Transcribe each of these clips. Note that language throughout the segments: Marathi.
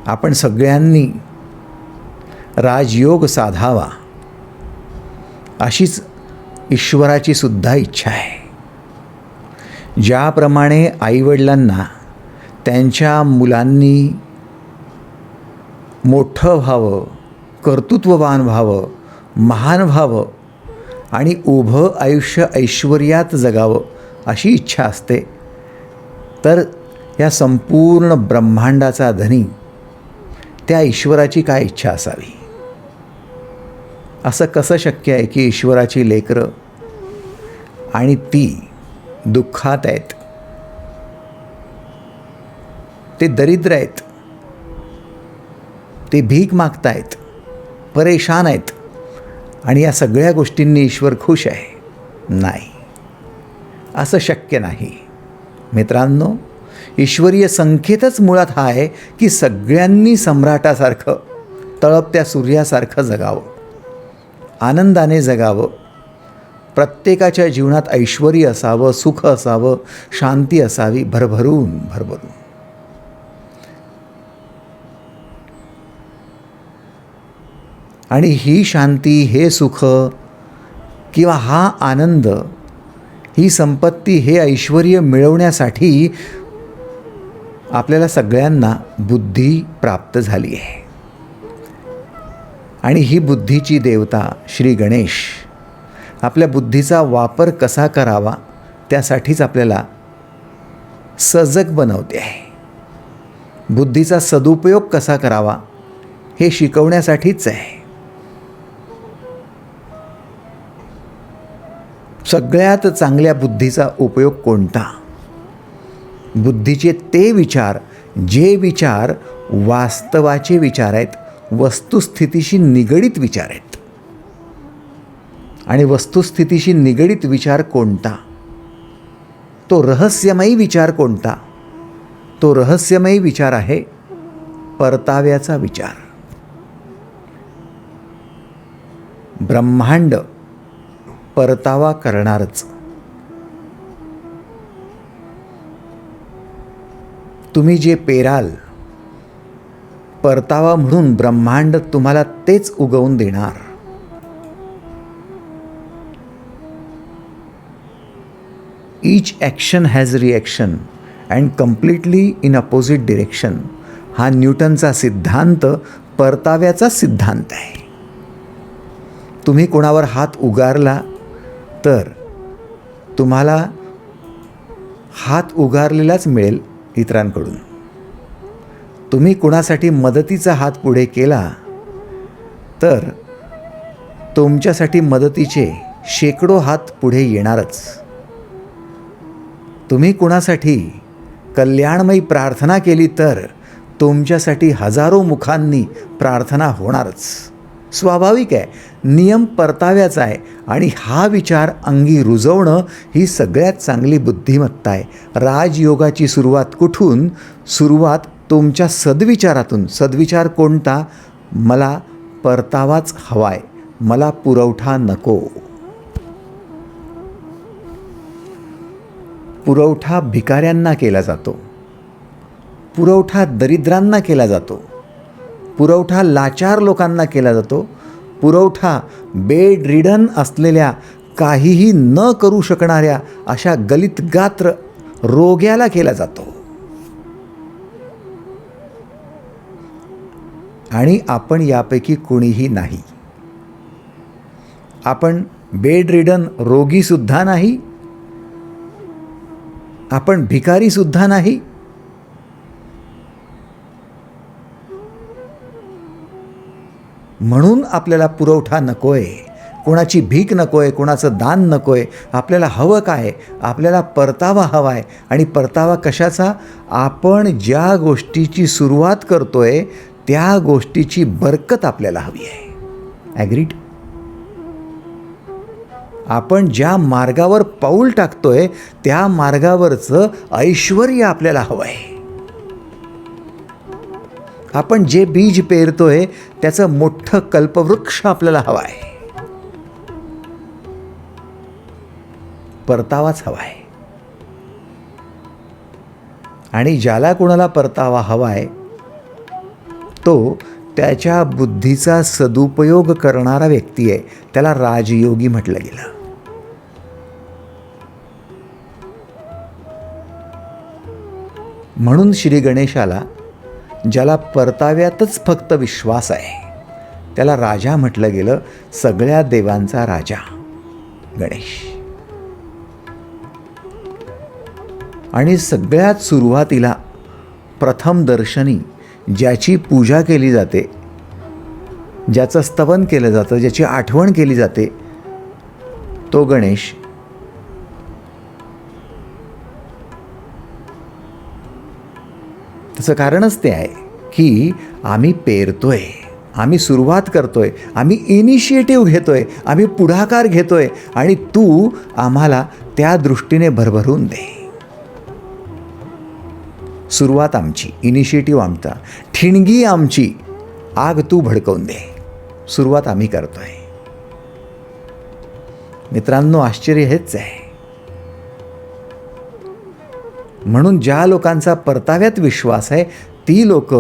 आपण सगळ्यांनी राजयोग साधावा अशीच ईश्वराची सुद्धा इच्छा आहे. ज्याप्रमाणे आईवडिलांना त्यांच्या मुलांनी मोठं व्हावं, कर्तृत्ववान व्हावं, महान व्हावं आणि उभं आयुष्य ऐश्वर्यात जगावं अशी इच्छा असते, तर या संपूर्ण ब्रह्मांडाचा धनी त्या ईश्वराची काय इच्छा असावी? असं कसं शक्य आहे की ईश्वराची लेकरं आणि ती दुःखात आहेत, ते दरिद्र आहेत, ते भीक मागतायत, परेशान आहेत आणि या सगळ्या गोष्टींनी ईश्वर खुश आहे? नाही, असं शक्य नाही. मित्रांनो, ईश्वरीय संकेतच मुळात हा आहे की सगळ्यांनी सम्राटासारखं, तळपत्या सूर्यासारखं जगावं, आनंदाने जगावं, प्रत्येकाच्या जीवनात ऐश्वर्य असावं, सुख असावं, शांती असावी, भरभरून भरभरून. आणि ही शांती, हे सुख किंवा हा आनंद, ही संपत्ती, हे ऐश्वर्य मिळवण्यासाठी आपल्याला सगळ्यांना बुद्धी प्राप्त झाली आहे. आणि ही बुद्धीची देवता श्री गणेश आपल्या बुद्धीचा वापर कसा करावा त्यासाठीच आपल्याला सजग बनवते आहे. बुद्धीचा सदुपयोग कसा करावा हे शिकवण्यासाठीच आहे. सगळ्यात चांगल्या बुद्धीचा उपयोग कोणता? बुद्धीचे ते विचार, जे विचार वास्तवाचे विचार आहेत, वस्तुस्थितीशी निगडीत विचार आहेत. आणि वस्तुस्थितीशी निगडीत विचार कोणता? तो रहस्यमयी विचार कोणता? तो रहस्यमयी विचार आहे परताव्याचा विचार. ब्रह्मांड परतावा करणारच. तुम्ही जे पेराल, परतावा म्हणून ब्रह्मांड तुम्हाला तेच उगवून देणार. Each action has reaction and completely in opposite direction हा न्यूटनचा सिद्धांत परताव्याचा सिद्धांत आहे. तुम्ही कोणावर हात उगारला तर तुम्हाला हात उगारलेलाच मिळेल इतरांकडून. तुम्ही कुणासाठी मदतीचा हात पुढे केला तर तुमच्यासाठी मदतीचे शेकडो हात पुढे येणारच. तुम्ही कुणासाठी कल्याणमयी प्रार्थना केली तर तुमच्यासाठी हजारो मुखांनी प्रार्थना होणारच. स्वाभाविक आहे, नियम परताव्याचा आहे. आणि हा विचार अंगी रुजवणं ही सगळ्यात चांगली बुद्धिमत्ता आहे. राजयोगाची सुरुवात कुठून? सुरुवात तुमच्या सद्विचारातून. सद्विचार कोणता? मला परतावाच हवाय, मला पुरवठा नको. पुरवठा भिकाऱ्यांना केला जातो, पुरवठा दरिद्रांना केला जातो, पुरवठा लाचार लोकांना केला जातो, पुरवठा बेड रिडन असलेल्या, काहीही न करू शकणाऱ्या अशा गलितगात्र रोग्याला केला जातो. आणि आपण यापैकी कोणीही नाही. आपण बेड रिडन रोगीसुद्धा नाही, आपण भिकारीसुद्धा नाही. म्हणून आपल्याला पुरवठा नकोय, कोणाची भीक नकोय, कोणाचं दान नकोय. आपल्याला हवं काय? आपल्याला परतावा हवा आहे. आणि परतावा कशाचा? आपण ज्या गोष्टीची सुरुवात करतोय त्या गोष्टीची बरकत आपल्याला हवी आहे. ॲग्रीड? आपण ज्या मार्गावर पाऊल टाकतोय त्या मार्गावरचं ऐश्वर्य आपल्याला हवं आहे. आपण जे बीज पेरतोय त्याचं मोठं कल्पवृक्ष आपल्याला हवं आहे. परतावाच हवा आहे. आणि ज्याला कोणाला परतावा हवा आहे तो त्याच्या बुद्धीचा सदुपयोग करणारा व्यक्ती आहे. त्याला राजयोगी म्हटलं गेलं. म्हणून श्री गणेशाला, ज्याला परताव्यातच फक्त विश्वास आहे, त्याला राजा म्हटलं गेलं. सगळ्या देवांचा राजा गणेश. आणि सगळ्यात सुरुवातीला प्रथम दर्शनी ज्याची पूजा केली जाते, ज्याचं स्तवन केलं जातं, ज्याची आठवण केली जाते, तो गणेश. तसं कारणच ते आहे की आम्ही पेरतोय, आम्ही सुरुवात करतोय, आम्ही इनिशिएटिव्ह घेतोय, आम्ही पुढाकार घेतोय आणि तू आम्हाला त्या दृष्टीने भरभरून दे. सुरुवात आमची, इनिशिएटिव्ह आमचा, ठिणगी आमची, आग तू भडकवून दे. सुरुवात आम्ही करतोय. मित्रांनो, आश्चर्य हेच आहे. म्हणून ज्या लोकांचा परताव्यात विश्वास आहे, ती लोक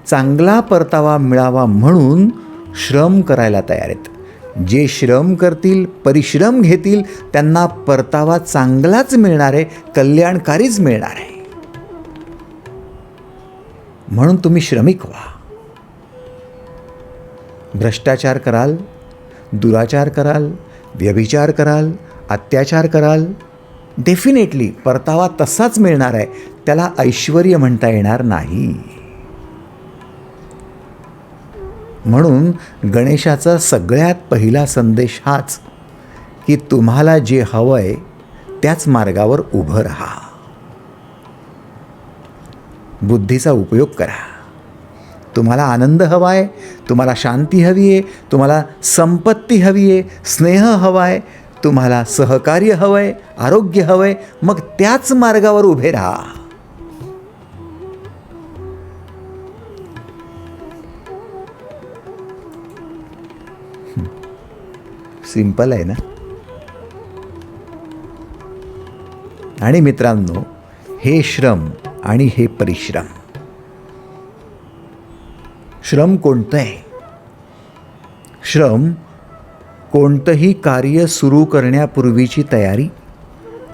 चांगला परतावा मिळावा म्हणून श्रम करायला तयार आहेत. जे श्रम करतील, परिश्रम घेतील, त्यांना परतावा चांगलाच मिळणार आहे, कल्याणकारीच मिळणार आहे. म्हणून तुम्ही श्रमिक व्हा. भ्रष्टाचार कराल, दुराचार कराल, व्यभिचार कराल, अत्याचार कराल, डेफिनेटली परतावा तसाच मिळणार आहे. त्याला ऐश्वर्य म्हणता येणार नाही. म्हणून गणेशाचा सगळ्यात पहिला संदेश हाच की तुम्हाला जे हवं आहे त्याच मार्गावर उभं राहा. बुद्धीचा उपयोग करा. तुम्हाला आनंद हवा आहे, तुम्हाला शांती हवी आहे, तुम्हाला संपत्ती हवी आहे, स्नेह हवा आहे, तुम्हाला सहकार्य हवं आहे, आरोग्य हवं आहे, मग त्याच मार्गावर उभे राहा. सिंपल आहे ना. आणि मित्रांनो, हे श्रम आणि हे परिश्रम. श्रम कोणतं आहे? श्रम कोणतंही कार्य सुरू करण्यापूर्वीची तयारी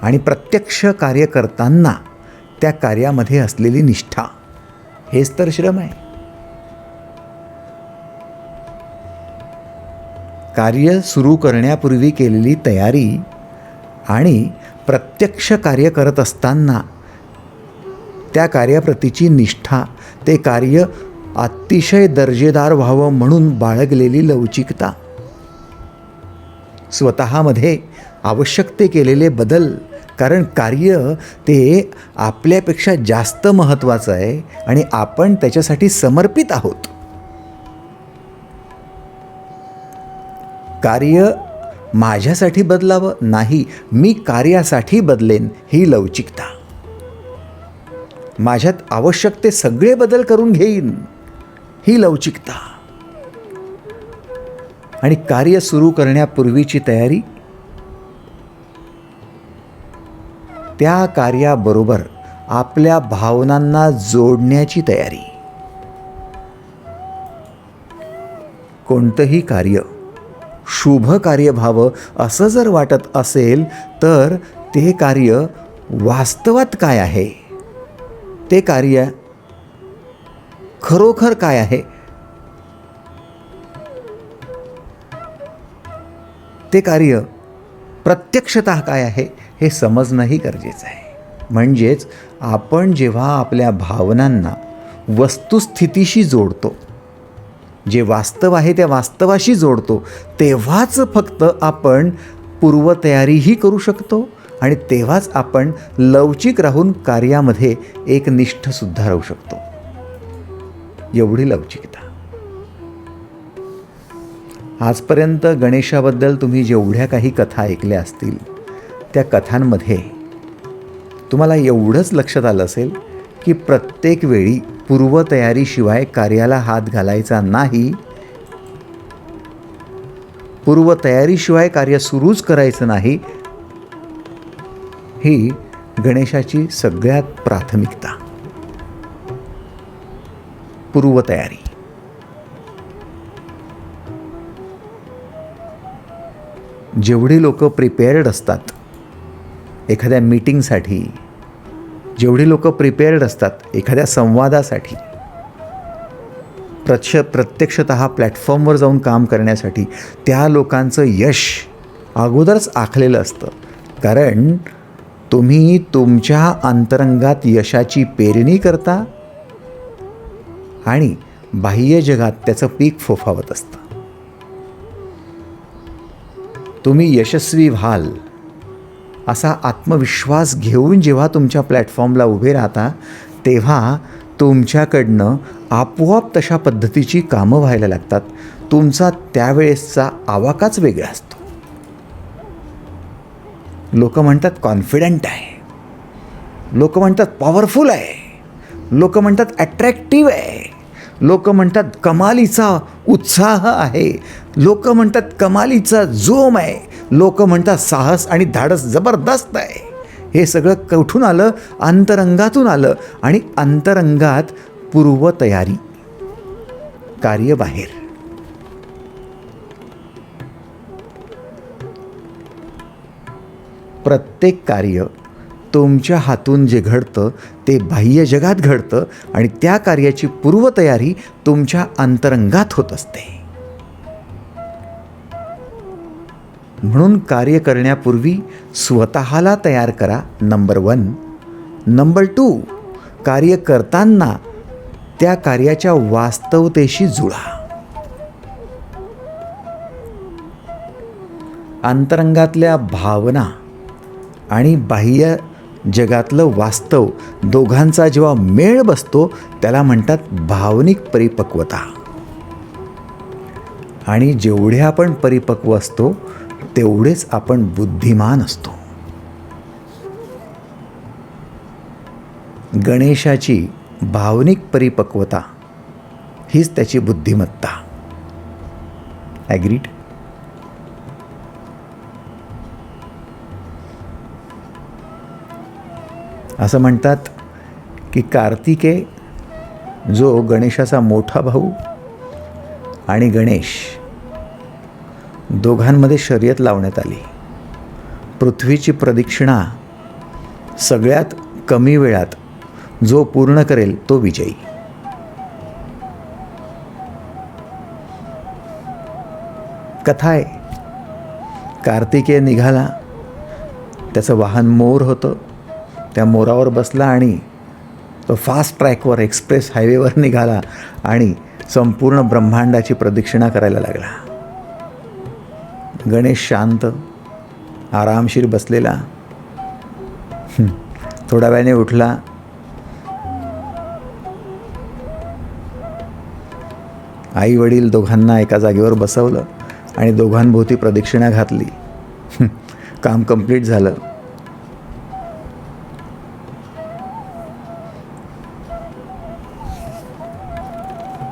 आणि प्रत्यक्ष कार्य करताना त्या कार्यामध्ये असलेली निष्ठा, हेच तर श्रम आहे. कार्य सुरू करण्यापूर्वी केलेली तयारी आणि प्रत्यक्ष कार्य करत असताना त्या कार्याप्रतीची निष्ठा, ते कार्य अतिशय दर्जेदार व्हावं म्हणून बाळगलेली लवचिकता, स्वतःमध्ये आवश्यक ते केलेले बदल. कारण कार्य ते आपल्यापेक्षा जास्त महत्त्वाचं आहे आणि आपण त्याच्यासाठी समर्पित आहोत. कार्य माझ्यासाठी बदलावं नाही, मी कार्यासाठी बदलेन, ही लवचिकता. माझ्यात आवश्यक ते सगळे बदल करून घेईन, ही लवचिकता. आणि कार्य सुरू करण्यापूर्वीची तयारी, त्या कार्याबरोबर आपल्या भावनांना जोडण्याची तयारी. कोणतंही कार्य शुभ कार्य व्हावं असं जर वाटत असेल तर ते कार्य वास्तवात काय आहे, ते कार्य खरोखर काय आहे, ते कार्य प्रत्यक्षतः काय आहे, हे समजणंही गरजेचं आहे. म्हणजेच आपण जेव्हा आपल्या भावनांना वस्तुस्थितीशी जोडतो, जे वास्तव आहे त्या वास्तवाशी जोडतो, तेव्हाच फक्त आपण पूर्वतयारीही करू शकतो आणि तेव्हाच आपण लवचिक राहून कार्यामध्ये एकनिष्ठसुद्धा राहू शकतो. एवढी लवचिकता. आजपर्यंत गणेशाबद्दल तुम्ही जेवढ्या काही कथा ऐकल्या असतील, त्या कथांमध्ये तुम्हाला एवढंच लक्षात आलं असेल की प्रत्येक वेळी पूर्वतयारीशिवाय कार्याला हात घालायचा नाही, पूर्वतयारीशिवाय कार्य सुरूच करायचं नाही, ही गणेशाची सगळ्यात प्राथमिकता. पूर्वतयारी. जेवढी लोक प्रिपेअर्ड असतात एखाद्या मीटिंगसाठी, जेवढी लोक प्रिपेअर्ड असतात एखाद्या संवादासाठी, प्रत्यक्षतः प्लॅटफॉर्मवर जाऊन काम करण्यासाठी, त्या लोकांचं यश अगोदरच आखलेलं असतं. कारण तुम्ही तुमच्या अंतरंगात यशाची पेरणी करता आणि बाह्य जगात त्याचं पीक फोफावत असतं. तुम्ही यशस्वी व्हाल असा आत्मविश्वास घेऊन जेव्हा तुमच्या प्लॅटफॉर्मला उभे राहता, तेव्हा तुमच्याकडनं आपोआप तशा पद्धतीची कामं व्हायला लागतात. तुमचा त्यावेळेसचा आवाकाच वेगळा असतो. लोक म्हणतात कॉन्फिडंट आहे, लोक म्हणतात पॉवरफुल आहे, लोक म्हणतात अट्रॅक्टिव्ह आहे, लोक म्हणतात कमालीचा उत्साह आहे, लोक म्हणतात कमालीचा जोम आहे, लोक म्हणतात साहस आणि धाडस जबरदस्त आहे. हे सगळं कुठून आलं? अंतरंगातून आलं. आणि अंतरंगात पूर्वतयारी, कार्य बाहेर. प्रत्येक कार्य तुमच्या हातून जे घडतं ते बाह्य जगात घडतं आणि त्या कार्याची पूर्वतयारी तुमच्या अंतरंगात होत असते. म्हणून कार्य करण्यापूर्वी स्वतःला तयार करा, नंबर 1. नंबर 2, कार्य करताना त्या कार्याच्या वास्तवतेशी जुळा. अंतरंगातल्या भावना आणि बाह्य जगातलं वास्तव दोघांचा जेव्हा मेळ बसतो त्याला म्हणतात भावनिक परिपक्वता. आणि जेवढे आपण परिपक्व असतो तेवढेच आपण बुद्धिमान असतो. गणेशाची भावनिक परिपक्वता हीच त्याची बुद्धिमत्ता. ॲग्रीड? असं म्हणतात की कार्तिकेय जो गणेशाचा मोठा भाऊ आणि गणेश दोघांमध्ये शर्यत लावण्यात आली. पृथ्वीची प्रदक्षिणा सगळ्यात कमी वेळात जो पूर्ण करेल तो विजयी. कथा आहे. कार्तिकेय निघाला, त्याचं वाहन मोर होतं, त्या मोरावर बसला आणि तो फास्ट ट्रॅकवर, एक्सप्रेस हायवेवर निघाला आणि संपूर्ण ब्रह्मांडाची प्रदक्षिणा करायला लागला. गणेश शांत आरामशीर बसलेला. थोड्या वेळाने उठला, आई वडील दोघांना एका जागेवर बसवलं आणि दोघांभोवती प्रदक्षिणा घातली. काम कंप्लीट झालं.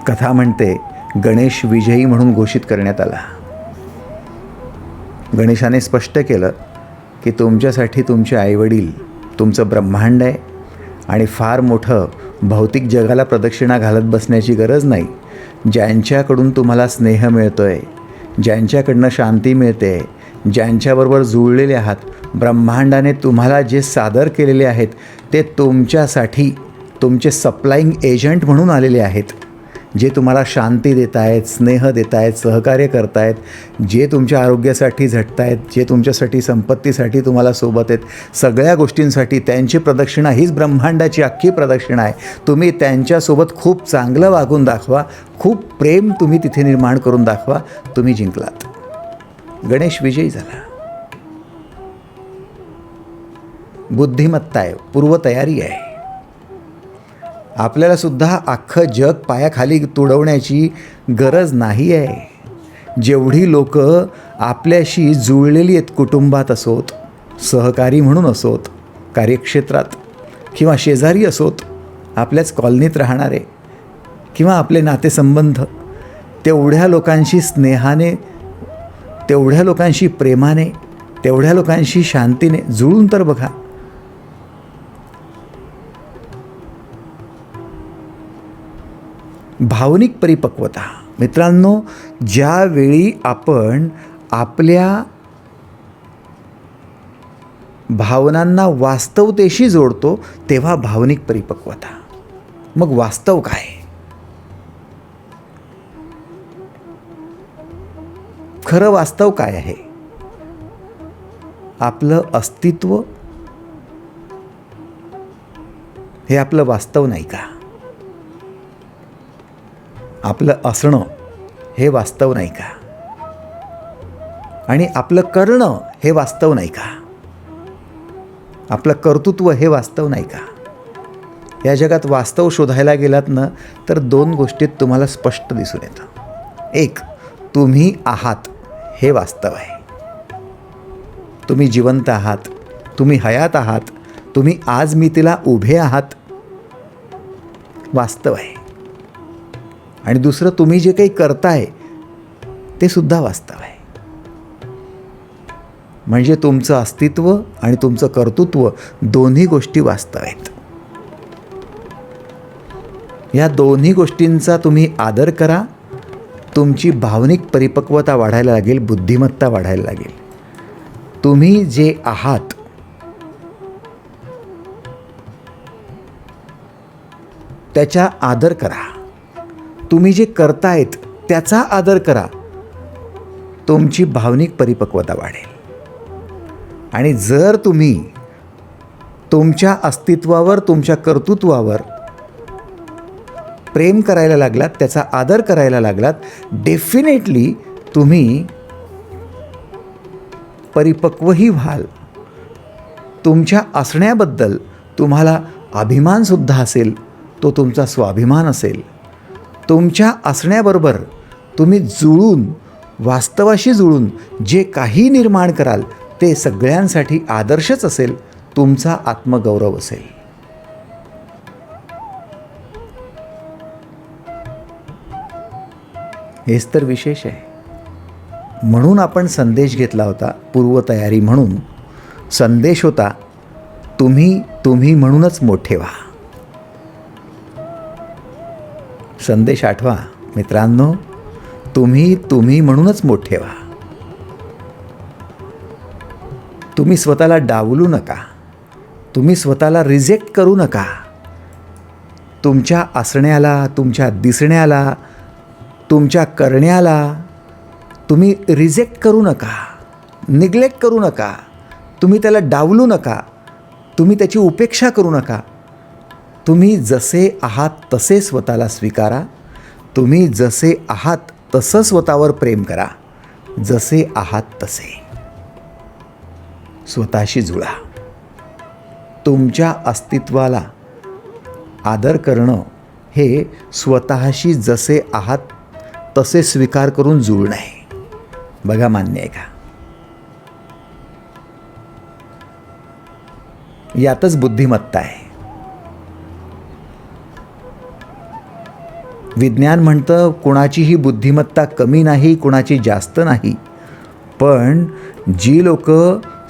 कथा म्हणते गणेश विजयी म्हणून घोषित करण्यात आला. गणेशाने स्पष्ट केलं की तुमच्यासाठी तुमचे आईवडील, तुमचं ब्रह्मांड आहे आणि फार मोठं भौतिक जगाला प्रदक्षिणा घालत बसण्याची गरज नाही. ज्यांच्याकडून तुम्हाला स्नेह मिळतो आहे, ज्यांच्याकडनं शांती मिळते, ज्यांच्याबरोबर जुळलेले आहात, ब्रह्मांडाने तुम्हाला जे सादर केलेले आहेत ते तुमच्यासाठी तुमचे सप्लाईंग एजंट म्हणून आलेले आहेत. जे तुम्हाला शांती देत आहेत, स्नेह देत आहेत, सहकार्य करत आहेत, जे तुमच्या आरोग्यासाठी झटत आहेत, जे तुमच्यासाठी संपत्तीसाठी तुम्हाला सोबत आहेत, सगळ्या गोष्टींसाठी त्यांची प्रदक्षिणा हीच ब्रह्मांडाची अख्खी प्रदक्षिणा आहे. तुम्ही त्यांच्यासोबत खूप चांगलं वागून दाखवा, खूप प्रेम तुम्ही तिथे निर्माण करून दाखवा, तुम्ही जिंकलात. गणेश विजयी झाला. बुद्धिमत्ता आहे, पूर्वतयारी आहे. आपल्याला सुद्धा अख्खं जग पायाखाली तुडवण्याची गरज नाही आहे. जेवढी लोक आपल्याशी जुळलेली आहेत, कुटुंबात असोत, सहकारी म्हणून असोत, कार्यक्षेत्रात किंवा शेजारी असोत, आपल्याच कॉलनीत राहणारे किंवा आपले नातेसंबंध, तेवढ्या लोकांशी स्नेहाने, तेवढ्या लोकांशी प्रेमाने, तेवढ्या लोकांशी शांतीने जुळून तर बघा. भावनिक परिपक्वता. मित्रांनो, ज्यावेळी आपण आपल्या भावनांना वास्तवतेशी जोडतो तेव्हा भावनिक परिपक्वता. मग वास्तव काय? खरं वास्तव काय आहे? आपलं अस्तित्व हे आपलं वास्तव नाही का? आपलं असणं हे वास्तव नाही का? आणि आपलं करणं हे वास्तव नाही का? आपलं कर्तृत्व हे वास्तव नाही का? या जगात वास्तव शोधायला गेलात ना तर 2 गोष्टीत तुम्हाला स्पष्ट दिसून येतं. एक, तुम्ही आहात हे वास्तव आहे. तुम्ही जिवंत आहात, तुम्ही हयात आहात, तुम्ही आज मी तिला उभे आहात, वास्तव आहे. आणि दुसरं, तुम्ही जे काही करताय ते सुद्धा वास्तव आहे. म्हणजे तुमचं अस्तित्व आणि तुमचं कर्तृत्व दोन्ही गोष्टी वास्तव आहेत. या दोन्ही गोष्टींचा तुम्ही आदर करा. तुमची भावनिक परिपक्वता वाढायला लागेल, बुद्धिमत्ता वाढायला लागेल. तुम्ही जे आहात त्याचा आदर करा. तुम्ही जे करतायत त्याचा आदर करा. तुमची भावनिक परिपक्वता वाढेल. आणि जर तुम्ही तुमच्या अस्तित्वावर, तुमच्या कर्तृत्वावर प्रेम करायला लागलात, त्याचा आदर करायला लागलात, डेफिनेटली तुम्ही परिपक्वही व्हाल. तुमच्या असण्याबद्दल तुम्हाला अभिमानसुद्धा असेल, तो तुमचा स्वाभिमान असेल. तुमच्या असण्याबरोबर तुम्ही जुळून, वास्तवाशी जुळून जे काही निर्माण कराल ते सगळ्यांसाठी आदर्शच असेल, तुमचा आत्मगौरव असेल. हेच तर विशेष आहे. म्हणून आपण संदेश घेतला होता, पूर्वतयारी म्हणून. संदेश होता, तुम्ही म्हणूनच मोठे व्हा. संदेश आठवा मित्रांनो, तुम्ही म्हणूनच मोठे व्हा. तुम्ही स्वतःला डावलू नका. तुम्ही स्वतःला रिजेक्ट करू नका. तुमच्या असण्याला, तुमच्या दिसण्याला, तुमच्या करण्याला तुम्ही रिजेक्ट करू नका, निग्लेक्ट करू नका. तुम्ही त्याला डावलू नका. तुम्ही त्याची उपेक्षा करू नका. तुम्ही जसे आहात तसे स्वतःला स्वीकारा. तुम्ही जसे आहात तसं स्वतःवर प्रेम करा. जसे आहात तसे स्वतःशी जुळा. तुमच्या अस्तित्वाला आदर करणं हे स्वतःशी जसे आहात तसे स्वीकार करून जुळणं आहे. बघा, मान्य आहे का? यातच बुद्धिमत्ता आहे. विज्ञान म्हणतं कुणाचीही बुद्धिमत्ता कमी नाही, कुणाची जास्त नाही. पण जी लोक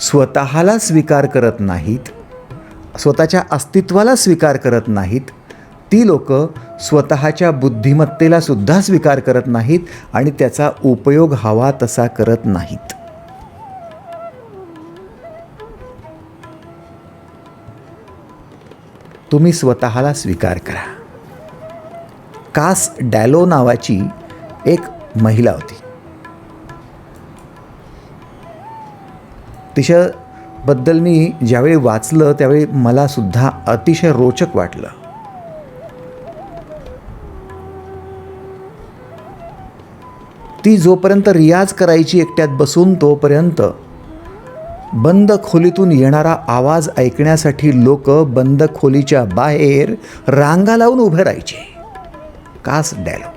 स्वतःला स्वीकार करत नाहीत, स्वतःच्या अस्तित्वाला स्वीकार करत नाहीत, ती लोक स्वतःच्या बुद्धिमत्तेला सुद्धा स्वीकार करत नाहीत आणि त्याचा उपयोग हवा तसा करत नाहीत. तुम्ही स्वतःला स्वीकार करा. कास डॅलो नावाची एक महिला होती. तिच्याबद्दल मी ज्यावेळी वाचलं त्यावेळी मला सुद्धा अतिशय रोचक वाटलं. ती जोपर्यंत रियाज करायची एकट्यात बसून, तोपर्यंत बंद खोलीतून येणारा आवाज ऐकण्यासाठी लोक बंद खोलीच्या बाहेर रांगा लावून उभे राहायचे. कास डॅलो.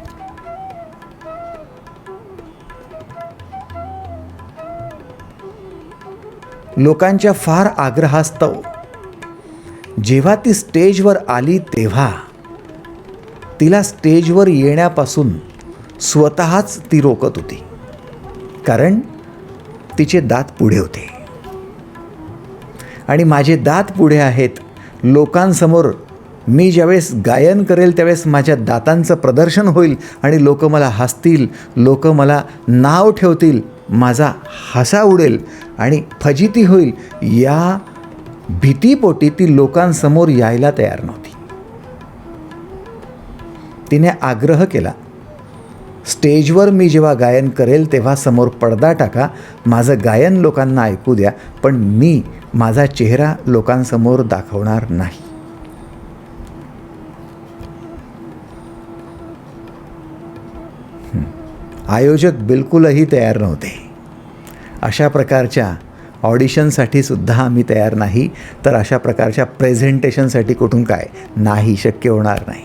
लोकांच्या फार आग्रहास्तव जेव्हा ती स्टेजवर आली तेव्हा तिला स्टेजवर येण्यापासून स्वतःच ती रोकत होती. कारण तिचे दात पुढे होते आणि माझे दात पुढे आहेत. लोकांसमोर मी ज्यावेळेस गायन करेल त्यावेळेस माझ्या दातांचं प्रदर्शन होईल आणि लोक मला हसतील, लोक मला नाव ठेवतील, माझा हसा उडेल आणि फजिती होईल. या भीतीपोटी ती लोकांसमोर यायला तयार नव्हती. तिने आग्रह केला, स्टेजवर मी जेव्हा गायन करेल तेव्हा समोर पडदा टाका, माझं गायन लोकांना ऐकू द्या, पण मी माझा चेहरा लोकांसमोर दाखवणार नाही. आयोजक बिलकुलही तयार नव्हते. अशा प्रकारच्या ऑडिशनसाठी सुद्धा आम्ही तयार नाही, तर अशा प्रकारच्या प्रेझेंटेशनसाठी कुठून काय, नाही, शक्य होणार नाही.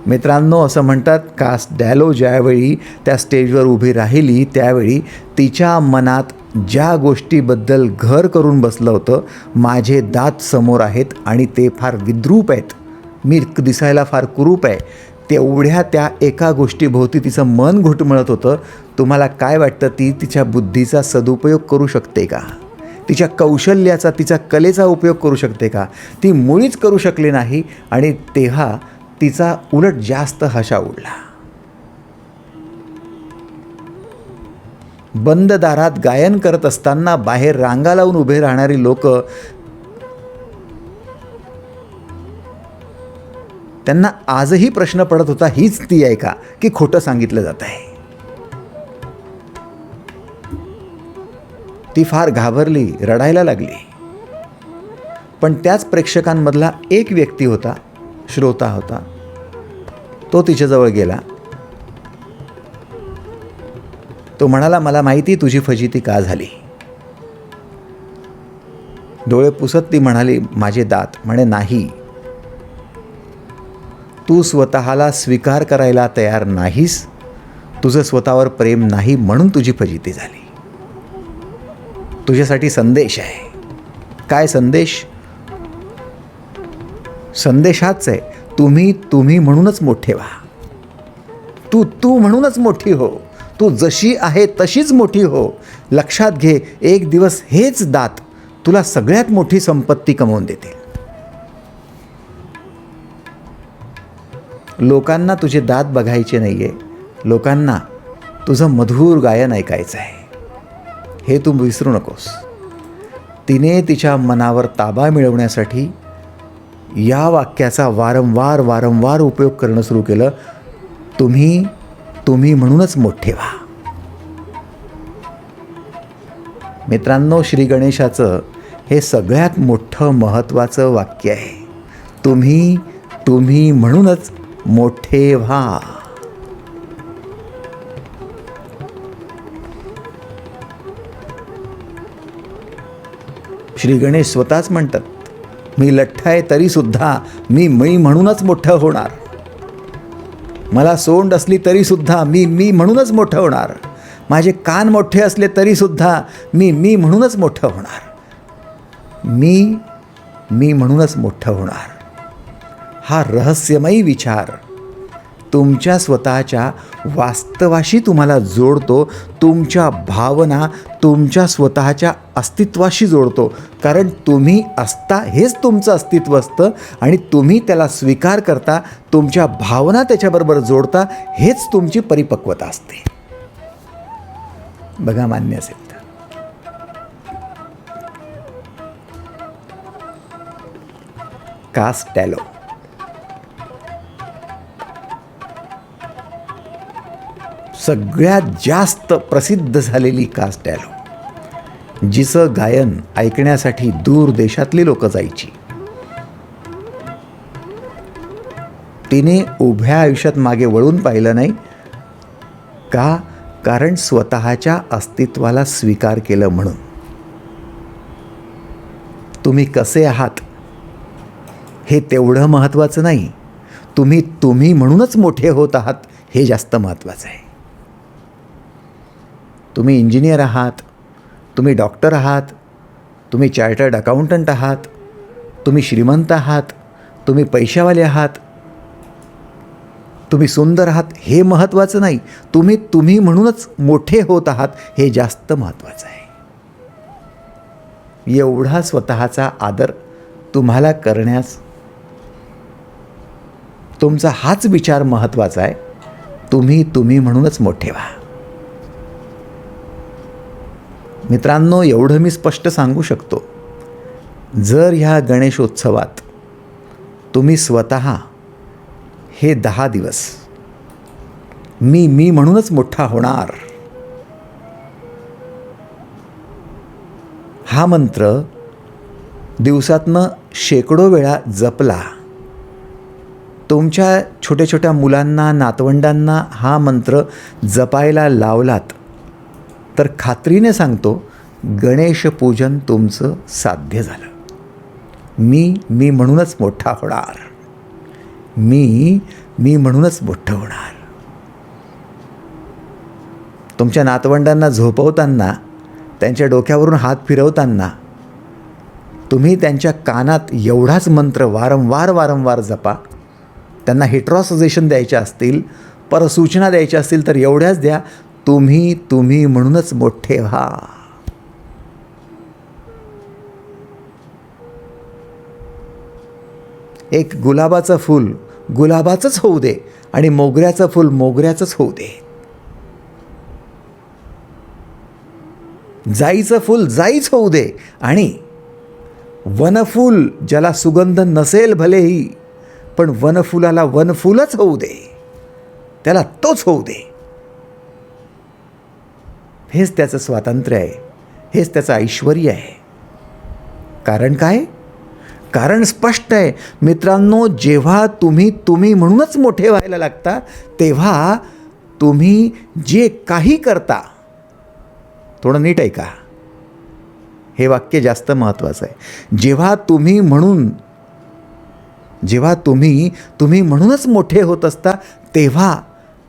मित्रांनो, असं म्हणतात कास्ट डॅलो ज्यावेळी त्या स्टेजवर उभी राहिली त्यावेळी तिच्या मनात ज्या गोष्टीबद्दल घर करून बसलं होतं, माझे दात समोर आहेत आणि ते फार विद्रूप आहेत, मी दिसायला फार कुरूप आहे, तेवढ्या त्या एका गोष्टीभोवती तिचं मन घुटमळत होतं. तुम्हाला काय वाटतं, ती तिच्या बुद्धीचा सदुपयोग करू शकते का? तिच्या कौशल्याचा, तिच्या कलेचा उपयोग करू शकते का? ती मुळीच करू शकली नाही. आणि तेव्हा तिचा उलट जास्त हशा उडला. बंद दारात गायन करत असताना बाहेर रांगा लावून उभे राहणारी लोक, त्यांना आजही प्रश्न पडत होता, हीच ती आहे का, की खोटं सांगितलं जात आहे? ती फार घाबरली, रडायला लागली. पण त्याच प्रेक्षकांमधला एक व्यक्ती होता, श्रोता होता, तो तिच्याजवळ गेला. तो म्हणाला, मला माहिती तुझी फजिती का झाली. डोळे पुसत ती म्हणाली, माझे दात. म्हणे, नाही, तू स्वतःला स्वीकार करायला तयार नाहीस, तुझं स्वतःवर प्रेम नाही, म्हणून तुझी फजिती झाली. तुझ्यासाठी संदेश आहे. काय संदेश? संदेश हाच आहे, तुम्ही म्हणूनच मोठे व्हा. तू म्हणूनच मोठी हो. तू जशी आहे तशीच मोठी हो. लक्षात घे, एक दिवस हेच दात तुला सगळ्यात मोठी संपत्ती कमवून देतील. लोकांना तुझे दात बघायचे नाही आहे, लोकांना तुझं मधुर गायन ऐकायचं आहे, हे तू विसरू नकोस. तिने तिच्या मनावर ताबा मिळवण्यासाठी या वाक्याचा वारंवार उपयोग करणं सुरू केलं. तुम्ही म्हणूनच मोठे व्हा. मित्रांनो, श्री गणेशाचं हे सगळ्यात मोठं महत्त्वाचं वाक्य आहे. तुम्ही म्हणूनच मोठे व्हा. श्री गणेश स्वतःच म्हणतात, मी लठ्ठ आहे तरीसुद्धा मी म्हणूनच मोठं होणार. मला सोंड असली तरीसुद्धा मी म्हणूनच मोठं होणार. माझे कान मोठे असले तरीसुद्धा मी म्हणूनच मोठं होणार. मी म्हणूनच मोठं होणार. हा रहस्यमयी विचार तुमच्या स्वतःच्या वास्तवाशी तुम्हाला जोडतो. तुमच्या भावना तुमच्या स्वतःच्या अस्तित्वाशी जोडतो. कारण तुम्ही असता हेच तुमचं अस्तित्व असतं आणि तुम्ही त्याला स्वीकार करता, तुमच्या भावना त्याच्याबरोबर जोडता, हेच तुमची परिपक्वता असते. बघा, मान्य असेल तर. कास्ट डॅलो सगळ्यात जास्त प्रसिद्ध झालेली कास्ट डॅलो, जिचं गायन ऐकण्यासाठी दूर देशातली लोक जायची. तिने उभ्या आयुष्यात मागे वळून पाहिलं नाही का? कारण स्वतःच्या अस्तित्वाला स्वीकार केलं म्हणून. तुम्ही कसे आहात हे तेवढं महत्त्वाचं नाही, तुम्ही म्हणूनच मोठे होत आहात हे जास्त महत्त्वाचं आहे. तुम्ही इंजिनियर आहात, तुम्ही डॉक्टर आहात, तुम्ही चार्टर्ड अकाउंटंट आहात, तुम्ही श्रीमंत आहात, तुम्ही पैशावाले आहात, तुम्ही सुंदर आहात, हे महत्त्वाचं नाही. तुम्ही म्हणूनच मोठे होत आहात हे जास्त महत्त्वाचं आहे. एवढा स्वतःचा आदर तुम्हाला करण्यास तुमचा हाच विचार महत्त्वाचा आहे. तुम्ही म्हणूनच मोठे व्हा. मित्रांनो, एवढं मी स्पष्ट सांगू शकतो जर ह्या गणेशोत्सवात तुम्ही स्वतः हे 10 दिवस मी म्हणूनच मोठा होणार हा मंत्र दिवसातनं शेकडो वेळा जपला, तुमच्या छोट्या छोट्या मुलांना, नातवंडांना हा मंत्र जपायला लावलात तर खात्रीने सांगतो गणेशपूजन तुमचं साध्य झालं. मी म्हणूनच मोठा होणार, मी म्हणूनच मोठं होणार. तुमच्या नातवंडांना झोपवताना, त्यांच्या डोक्यावरून हात फिरवताना तुम्ही त्यांच्या कानात एवढाच मंत्र वारंवार जपा. त्यांना हेट्रॉसजेशन द्यायचे असतील, परसूचना द्यायच्या असतील तर एवढ्याच द्या, तुम्ही म्हणूनच मोठे व्हा. एक गुलाबाचं फूल गुलाबाचंच होऊ दे आणि मोगऱ्याचं फूल मोगऱ्याचंच होऊ दे. जाईचं फूल जाईच होऊ दे आणि वनफूल ज्याला सुगंध नसेल भलेही, पण वनफुलाला वनफुलच होऊ दे, त्याला तोच होऊ दे. हेच त्याचं स्वातंत्र्य आहे, हेच त्याचं ऐश्वर्य आहे. कारण काय? कारण स्पष्ट आहे मित्रांनो, जेव्हा तुम्ही म्हणूनच मोठे व्हायला लागता तेव्हा तुम्ही जे काही करता, थोडं नीट ऐका, हे वाक्य जास्त महत्त्वाचं आहे. जेव्हा तुम्ही म्हणूनच मोठे होत असता तेव्हा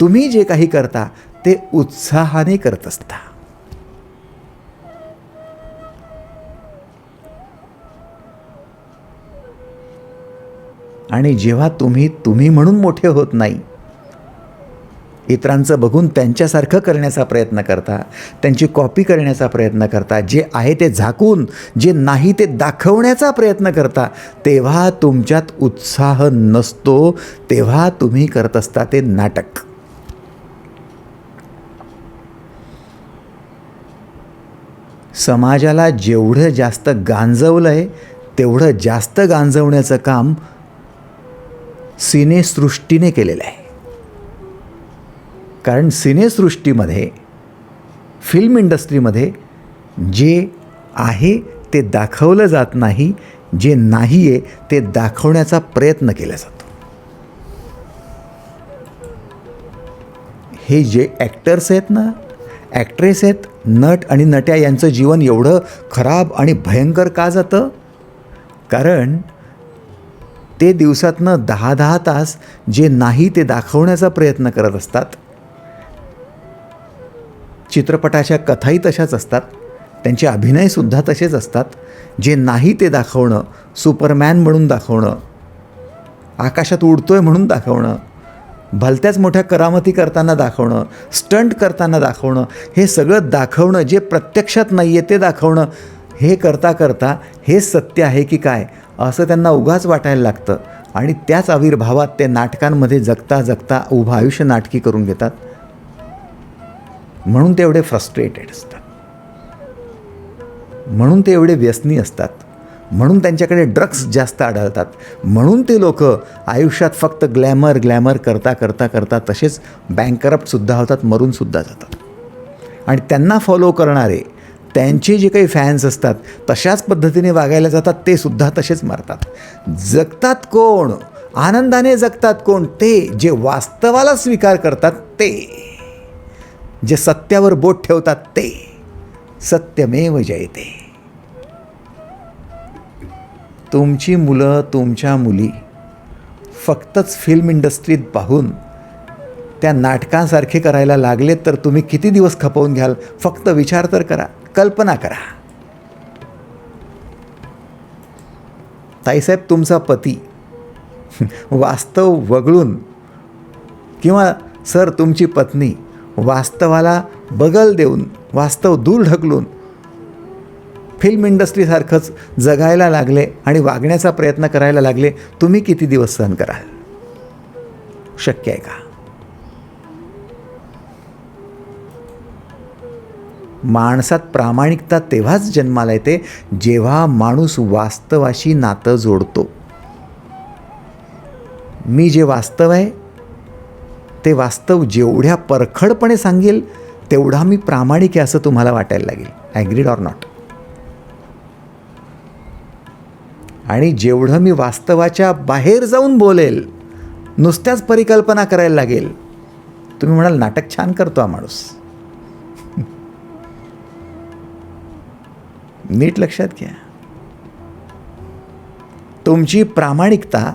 तुम्ही जे काही करता ते उत्साहाने करत असता. आणि जेव्हा तुम्ही म्हणून मोठे होत नाही, इतरांचं बघून त्यांच्यासारखं करण्याचा प्रयत्न करता, त्यांची कॉपी करण्याचा प्रयत्न करता, जे आहे ते झाकून, जे नाही ते दाखवण्याचा प्रयत्न करता, तेव्हा तुमच्यात उत्साह नसतो, तेव्हा तुम्ही करत असता ते नाटक. समाजाला जेवढं जास्त गांजवलंय तेवढं जास्त गांजवण्याचं काम सिनेसृष्टीने केलेलं आहे. कारण सिनेसृष्टीमध्ये, फिल्म इंडस्ट्रीमध्ये जे आहे ते दाखवलं जात नाही, जे नाही आहे ते दाखवण्याचा प्रयत्न केला जातो. हे जे ॲक्टर्स आहेत ना, ॲक्ट्रेस आहेत, नट आणि नट्या, यांचं जीवन एवढं खराब आणि भयंकर का जातं? कारण ते दिवसातनं 10 तास जे नाही ते दाखवण्याचा प्रयत्न करत असतात. चित्रपटाच्या कथाही तशाच असतात, त्यांचे अभिनयसुद्धा तसेच असतात. जे नाही ते दाखवणं, सुपरमॅन म्हणून दाखवणं, आकाशात उडतोय म्हणून दाखवणं, भलत्याच मोठ्या करामती करताना दाखवणं, स्टंट करताना दाखवणं, हे सगळं दाखवणं, जे प्रत्यक्षात नाही आहे ते दाखवणं, हे करता करता हेच सत्य आहे की काय असं त्यांना उगाच वाटायला लागतं. आणि त्याच आविर्भावात ते नाटकांमध्ये जगता जगता उभं आयुष्य नाटकी करून घेतात. म्हणून ते एवढे फ्रस्ट्रेटेड असतात, म्हणून ते एवढे व्यसनी असतात, म्हणून त्यांच्याकडे ड्रग्स जास्त आढळतात, म्हणून ते लोक आयुष्यात फक्त ग्लॅमर करता करता करता तसेच बँकरप्टसुद्धा होतात, मरूनसुद्धा जातात. आणि त्यांना फॉलो करणारे, त्यांचे जे काही फॅन्स असतात तशाच पद्धतीने वागायला जातात, ते सुद्धा तसेच मारतात. जगतात कोण? आनंदाने जगतात कोण? ते जे वास्तवाला स्वीकार करतात, ते जे सत्यावर बोट ठेवतात, ते सत्यमेव जयते. तुमची मुलं, तुमच्या मुली फक्तच फिल्म इंडस्ट्रीत पाहून त्या नाटकांसारखे करायला लागले तर तुम्ही किती दिवस खपवून घ्याल? फक्त विचार तर करा, कल्पना करा. ताईसाहेब, तुमचा पती वास्तव वगळून, किंवा सर तुमची पत्नी वास्तवाला बगल देऊन, वास्तव दूर ढकलून फिल्म इंडस्ट्रीसारखंच जगायला लागले आणि वागण्याचा प्रयत्न करायला लागले, तुम्ही किती दिवस सहन कराल? शक्य आहे का? माणसात प्रामाणिकता तेव्हाच जन्माला येते जेव्हा माणूस वास्तवाशी नातं जोडतो. मी जे वास्तव आहे ते वास्तव जेवढ्या परखडपणे सांगेल तेवढा मी प्रामाणिक आहे असं तुम्हाला वाटायला लागेल. Agreed or not? आणि जेवढं मी वास्तवाच्या बाहेर जाऊन बोलेल, नुसत्याच परिकल्पना करायला लागेल, तुम्ही म्हणाल नाटक छान करतो हा माणूस. नीट लक्षात घ्या, तुमची प्रामाणिकता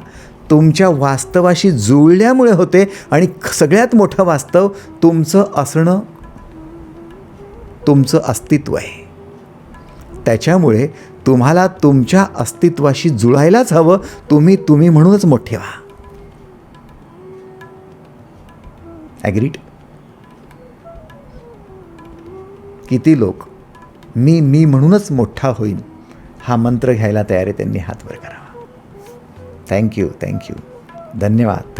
तुमच्या वास्तवाशी जुळल्यामुळे होते. आणि सगळ्यात मोठं वास्तव तुमचं असणं, तुमचं अस्तित्व आहे. त्याच्यामुळे तुम्हाला तुमच्या अस्तित्वाशी जुळायलाच हवं. तुम्ही म्हणूनच मोठे व्हा. ॲग्रीड? किती लोक मी म्हणूनच मोठा होईन हा मंत्र घ्यायला तयार आहे? त्यांनी हात वर करावा. थँक्यू. धन्यवाद.